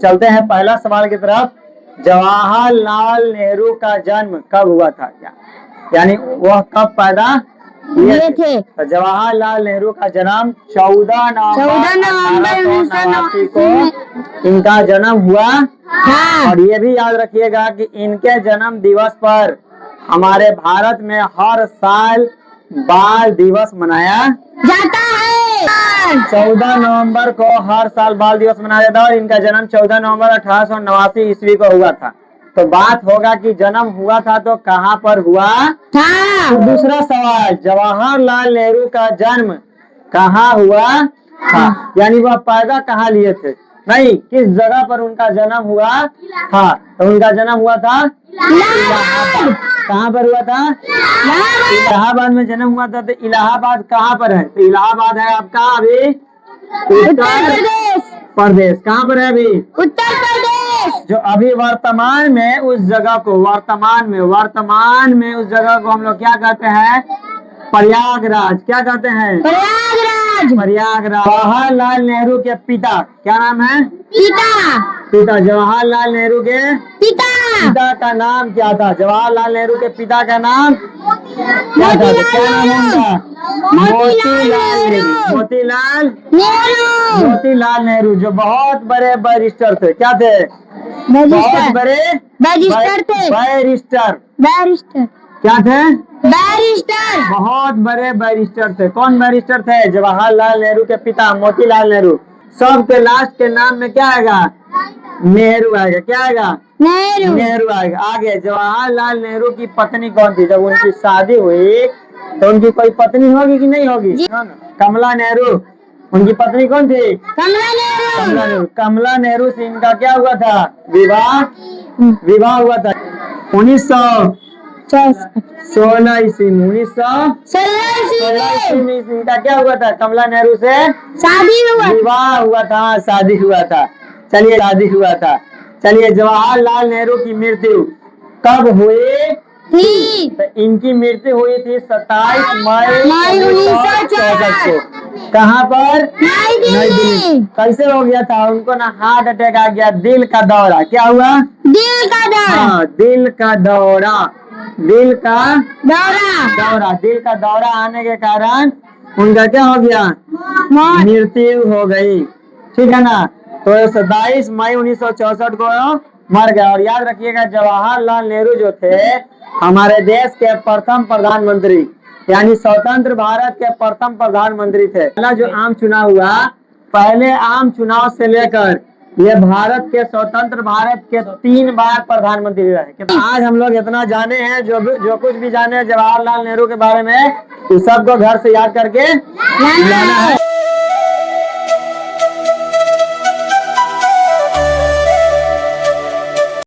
चलते हैं पहला सवाल की तरफ। जवाहरलाल नेहरू का जन्म कब हुआ था? यानी वह कब पैदा हुए थे? तो जवाहरलाल नेहरू का जन्म 14 नवंबर 1989 को इनका जन्म हुआ। और ये भी याद रखिएगा कि इनके जन्म दिवस पर हमारे भारत में हर साल बाल दिवस मनाया जाता है। 14 नवंबर को हर साल बाल दिवस मनाया जाता है और इनका जन्म 14 नवंबर 1889 ईस्वी को हुआ था। तो बात होगा कि जन्म हुआ था तो कहाँ पर हुआ था? तो दूसरा सवाल, जवाहरलाल नेहरू का जन्म कहाँ हुआ था? यानी वह पैदा कहाँ लिए थे, नहीं किस जगह पर उनका जन्म हुआ था। तो उनका जन्म हुआ था इलाहाबाद। कहाँ पर हुआ था? इलाहाबाद में जन्म हुआ था। तो इलाहाबाद कहाँ पर है? तो इलाहाबाद है आपका अभी उत्तर प्रदेश। कहाँ पर है अभी? उत्तर प्रदेश। जो अभी वर्तमान में उस जगह को वर्तमान में उस जगह को हम लोग क्या कहते हैं? प्रयागराज। क्या कहते हैं? प्रयागराज। प्रयागराज। जवाहरलाल नेहरू के पिता क्या नाम है? पिता जवाहरलाल नेहरू के पिता का नाम क्या था? जवाहरलाल नेहरू के पिता का नाम क्या था? क्या नाम है उनका? मोतीलाल नेहरू, जो बहुत बड़े बैरिस्टर थे। क्या थे? बहुत बड़े बैरिस्टर। क्या थे? बैरिस्टर। बहुत बड़े बैरिस्टर थे। कौन बैरिस्टर थे? जवाहरलाल नेहरू के पिता मोतीलाल नेहरू। सबके लास्ट के नाम में क्या आएगा? नेहरू आएगा। क्या आएगा? नेहरू आएगा। आगे जवाहरलाल नेहरू की पत्नी कौन थी? जब उनकी शादी हुई तो उनकी कोई पत्नी होगी कि नहीं होगी? कमला नेहरू। उनकी पत्नी कौन थी? कमला नेहरू। कमला नेहरू से इनका क्या हुआ था? विवाह हुआ था 1916 ईस्वी में। 1916 ईस्वी में इनका क्या हुआ था? कमला नेहरू से विवाह हुआ था, शादी हुआ था। चलिए जवाहरलाल नेहरू की मृत्यु कब हुई थी? तो इनकी मृत्यु हुई थी 27 मई 1964 को। कहाँ पर? नई दिल्ली। कैसे हो गया था? उनको ना हार्ट अटैक आ गया, दिल का दौरा। क्या हुआ? दिल का दौरा। हाँ, दिल का दौरा आने के कारण उनका क्या हो गया? मृत्यु हो गई। ठीक है ना? तो 27 मई 1964 को मर गया। और याद रखिएगा जवाहरलाल नेहरू जो थे हमारे देश के प्रथम प्रधानमंत्री, यानी स्वतंत्र भारत के प्रथम प्रधानमंत्री थे। पहला जो आम चुनाव हुआ, पहले आम चुनाव से लेकर ये भारत के स्वतंत्र भारत के 3 बार प्रधानमंत्री रहे। आज हम लोग इतना जाने हैं, जो कुछ भी जाने जवाहरलाल नेहरू के बारे में, इस सबको घर से याद करके लाना है।